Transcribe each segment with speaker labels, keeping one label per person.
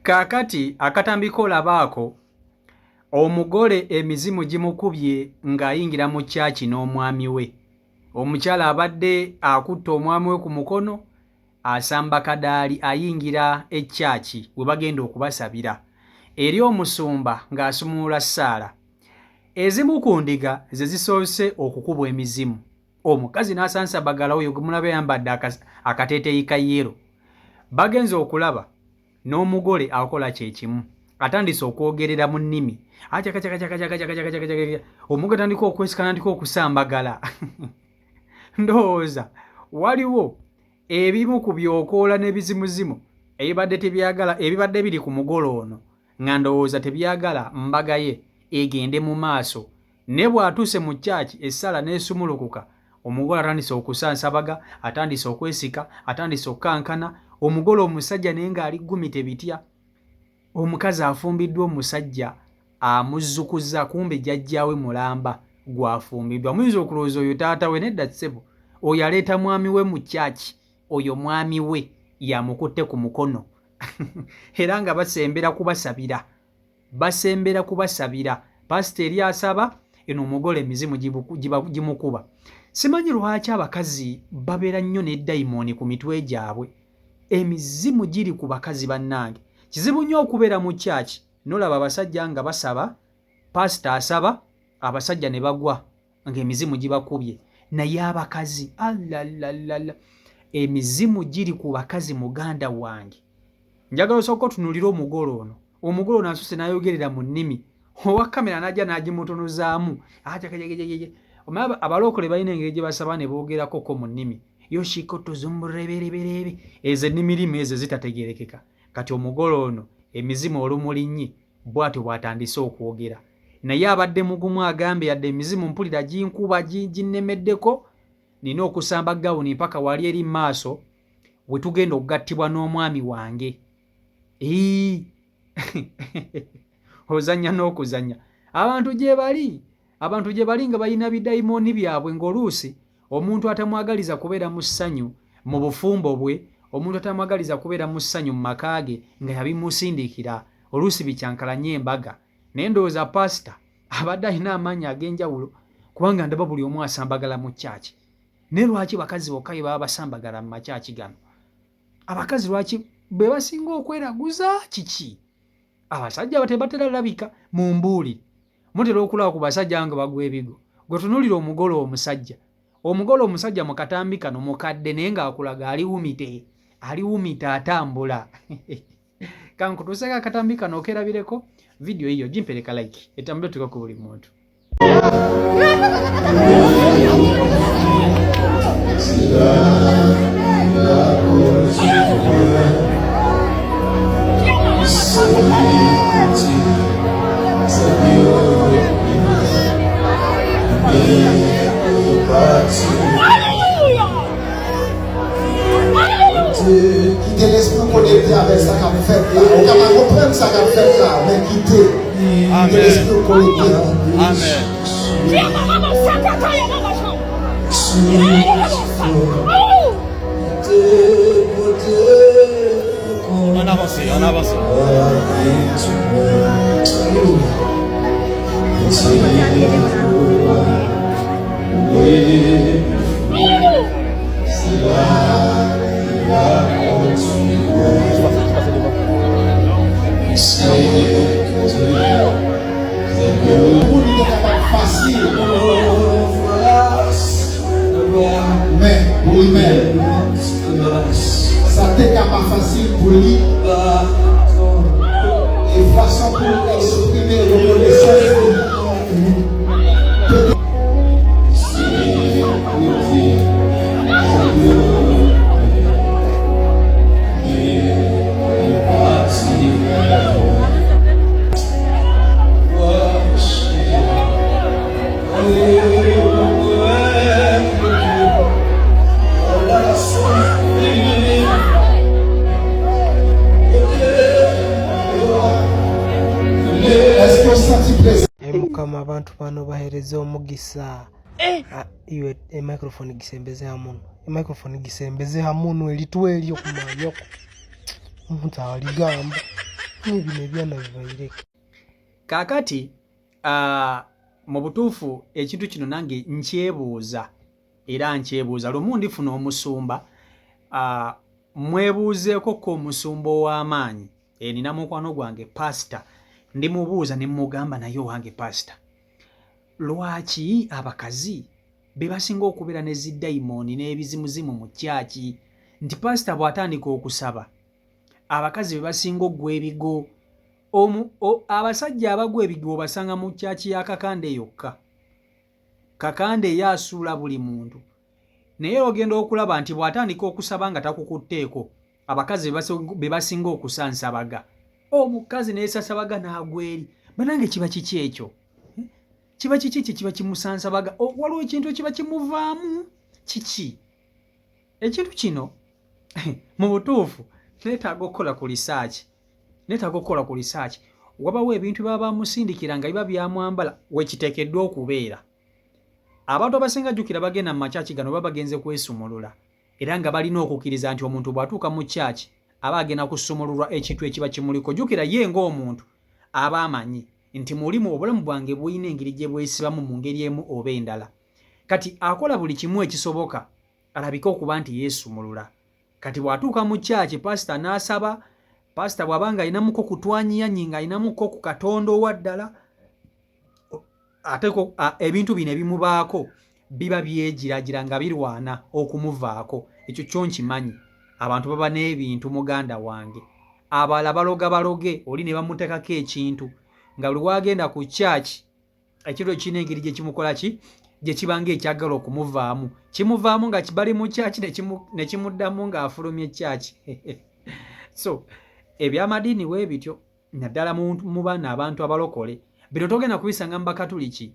Speaker 1: Kakati akatambiko olabaako omugole emizimu gimukubye ng'ayingira mu kyaki n'omwami we. Omukyala abadde akutta omwami we ku mukono asamba kadaali ayingira ekyaki we bagenda okubasabira. Eri omusumba ng'asumulula ssaala. Ezimu ku ndiga ze zisoose okukubwa emizimu. Omukazi n'asansabagala oyo gwe mulaba yambadde akateeteeyi ka yero. Bagenze okulaba n'omugole akola kye kimu. Atandise okwogerera mu nnimi. Omugole atandika okwesikana atandika okusambagala. Ndowooza waliwo ebimu ku byokoola n'ebizimuzimu ebibadde biri ku mugole ono nga ndowooza tebyagala mbaga ye egende mu maaso. Ne bw'atuuse mu kyaki essala n'esumulukuka, omugole atandise okusansabaga, atandise okwesika, atandise okukankana. Omugole omusajja naye ng'ali ggumite bitya. Omukazi afumbiddwa omusajja amuzzukuza kumbe jjajjaawe mulamba gw'afumbiddwa. Muyinza okulowooza oyo taata we, nedda ssebo oyo aleeta mwami we mu kyaki, oyo mwami we yamukutte ku mukono. Era nga basembera kubasabira. Pasiteri asaba eno omugole emizimu gimukuba. Simanyi lwaki abakazi babeera nnyo ne dayimooni ku mitwe gyabwe. Emizimu giri ku bakazi bannange. Kizibu nnyo okubeera mu kyaki nolaba abasajja nga basaba, pasita asaba, abasajja ne bagwa ng'emizimu gibakubye. Naye abakazi alalalala, emizimu giri ku bakazi muganda wange. Njagala osooka otunuulira omugole ono. Omugole ono asuse n'ayogerera mu nnimi. Owa kamera n'ajja n'agimutunuzaamu. Abalokole balina engeri gye basaba ne boogerako ko mu nnimi. Yoshikoto zumburebereberebe. Ezo ennimirimu ezo zitategerekeka. Kati omugole ono emizimu olumulinnyi bw'atyo bw'atandise okwogera. Naye abadde mugumu agambe yadde emizimu mpulira ginkuba ginnemeddeko, nina okusamba gawuni mpaka wali eri maaso we tugenda okugattibwa n'omwami wange. Ozannya n'okuzannya. Abantu gye bali nga balina bidayimooni byabwe ng'oluusi omuntu atamwagaliza kubeera mu ssanyu mu bufumbo bwe, omuntu atamwagaliza kubeera mu ssanyu mu maka ge nga yabimusindikira, oluusi bikyankalanye embaga. Naye ndowooza pasita abadde alina amaanyi ag'enjawulo kubanga ndaba buli omu asambagala mu kyaki. Naye lwaki bakazi bokka be baba basambagala mu makyaki gano? Abakazi lwaki be basinga okweraguza kiki? Abasajja batebatera labika mu mbuuli. Mutera okulaba ku basajja nga bagwa ebigo. Gwe tunuulira omugole omusajja. Omugole omusajja mu katambi kano mukadde naye ng'akulaga aliwumita atambula. Kankutuuseko akatambi kano okerabireko. Video hiyo jimpereka like etambule tuko ku buli muntu.
Speaker 2: Quitter l'esprit connecté avec ça qu'a fait là. On va comprendre ça qu'a fait là, mais quitter l'esprit connecté.
Speaker 3: Amen. On avance.
Speaker 2: Mais pour lui-même, ça t'est pas facile pour lui. Et façon pour exprimer reconnaissance.
Speaker 4: Mukama abantu bano bahereza omugisa. Iwe microphone gisembeze hamuno. Microphone gisembeze hamuno elitwe elyo kumanyoko. Omuntu aligamba. bino ebyana bibaireko.
Speaker 1: Kakati mu butuufu ekintu kino nange nkyebuuza era nkyebuuza lumu ndifuna omusumba mwebuuzeeko ko omusumba ow'amaanyi nina mukwano gwange pasita ndimubuuza ne mugamba naye owange pasita lwaki abakazi be basinga okubeera ne ziddayimooni n'ebizimuzimu mu kyaki nti pasita bw'atandika okusaba abakazi be basinga oggwa ebigo abasajja abagwa ebigo obasanga mu kyaki ya Kakande yokka. Kakande yaasuula buli muntu naye ogenda okulaba nti bw'atandika okusaba nga takukutteeko abakazi be basinga okusansabaga omukazi neesasabaga n'agwa eri banange kiba kiki ekyo kiba kiki kye kiba kimusansabaga waliwo ekintu kiba kimuvaamu kiki ekintu kino mu butuufu neetaaga okukola ku lisaaki wabawo ebintu baba bamusindikira nga biba byamwambala wekiteekeddwa okubeera. Abantu abasinga jjukira bagenda mu makyaki gano baba bagenze kwesumulula era nga balina okukkiriza nti omuntu bw'atuuka mu kyaki aba agenda kusumululwa ekintu ekiba kimuliko. Jjukira ye ng'omuntu aba amanyi nti mulimu obulamu bwange buyina engeri gye bwesibamu mu ngeri emu oba endala. Kati akola buli kimu ekisoboka alabike okuba nti yeesumulula. Kati bw'atuuka mu kyaki pasita n'asaba, pasita bw'abanga ayinamuko kutwanyiyanyi nga ayinamuko ku Katonda owa ddala ate ebintu bino ebimubaako biba byegiragira nga birwana okumuvaako. Ekyo kyo nkimanyi. Abantu baba n'ebintu muganda wange. Abala baloge oli ne bamuteekako ekintu nga buli wagenda ku kyaki ekintu ekirina engeri gye kimukola gye kiba ng'ekyagala okumuvaamu. Kimuvaamu nga bali mu kyaki ne kimuddamu ng'afulumya ekyaki. So ebyamadiini bwe bityo naddala mu baana abantu abalokole bino togenda kubisanga mu Bakatuliki.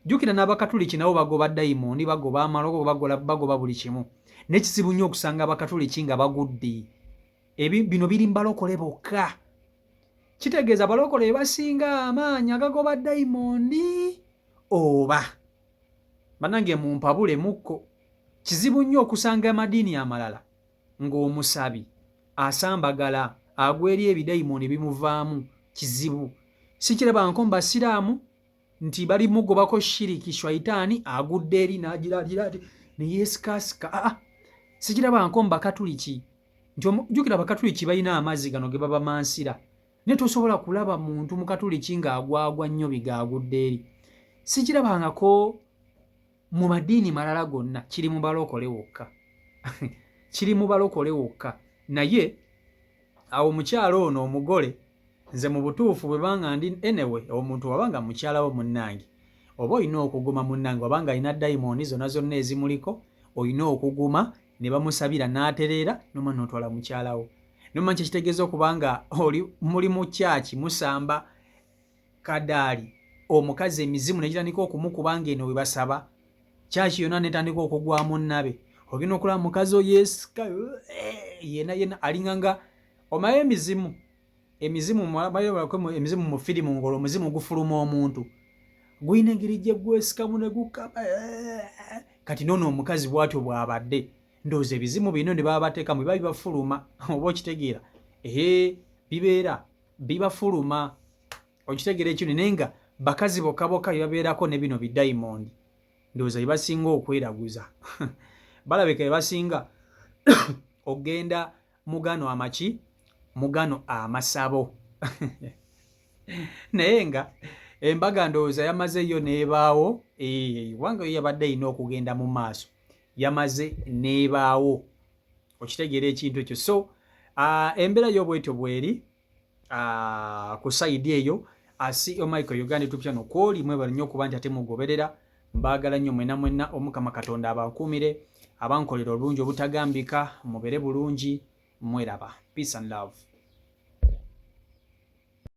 Speaker 1: Jjukira n'Abakatuliki nabo bagoba dayimooni, bagoba amalogo, bagoba buli kimu. N'ekizibu nnyo okusanga Abakatuliki nga bagudde. Bino biri mu balokole bokka. Kitegeeza abalokole basinga amaanyi agagoba dayimooni oba bannange mumpabule mukko. Kizibu nnyo okusanga amadiini amalala ng'omusabi asambagala agwa eri ebidayimooni bimuvaamu. Kizibu. Sikirabangako mu Basiraamu nti bali mugobako shiriki shwaitaani agudde eri n'agiragira ne yeesikasika. Sikirabangako mu Bakatuliki nti jjukira Abakatuliki balina amazzi gano ge baba mansira naye tosobola kulaba muntu Mukatuliki ng'agwagwa nnyo bigaagudde eri. Sikirabangako mu madiini malala gonna, kiri mu balokole wokka. Kiri mu balokole wokka. Naye awo mukyalo ono omugole nze mu butuufu bwe banga ndi omuntu wabanga mukyalawo munnange oba olina okuguma munnange wabanga alina dayimooni zonna ezimuliko olina okuguma ne bamusabira n'atereera noma n'otwala mukyalawo. Nomanyi kitegeeza okuba nga muli mu kyaki musamba kadaali omukazi emizimu negitandika okumukubanga eno we basaba kyaki yonna netandika okugwamu nnabe. Ogenda okulaba mukazi oyeesika yena alinganga omaye emizimu mu firimu ngolo omuzimu gufuluma omuntu guyina engeri gye gwesikamu ne gukaba. Kati noono omukazi bw'atyo bw'abadde ndowooza ebizimu bino ne baba bateekamu biba bibafuluma oba okitegeera bibeera bibafuluma okitegeera ekyo naye nga bakazi bokka bye babeerako ne bino bidayimondi ndowooza bye basinga okweraguza. Balabika bye basinga ogenda mugano mugano amasabo. Naye nga embaga ndowooza yamazeyo n'ebaawo wanga yo yabadde ayina okugenda mu maaso yamaze n'ebaawo okitegeera ekintu ekyo. So embeera y'obwetyo bweri ku sayidi eyo CEO Michael Uganda YouTube channel kwoli mwebale nnyo okuba nti ate mugoberera. Mbaagala nnyo mwenna Omukama Katonda abakuumire abankolera obulungi obutagambika. Mubere bulungi mweraba. Peace and love.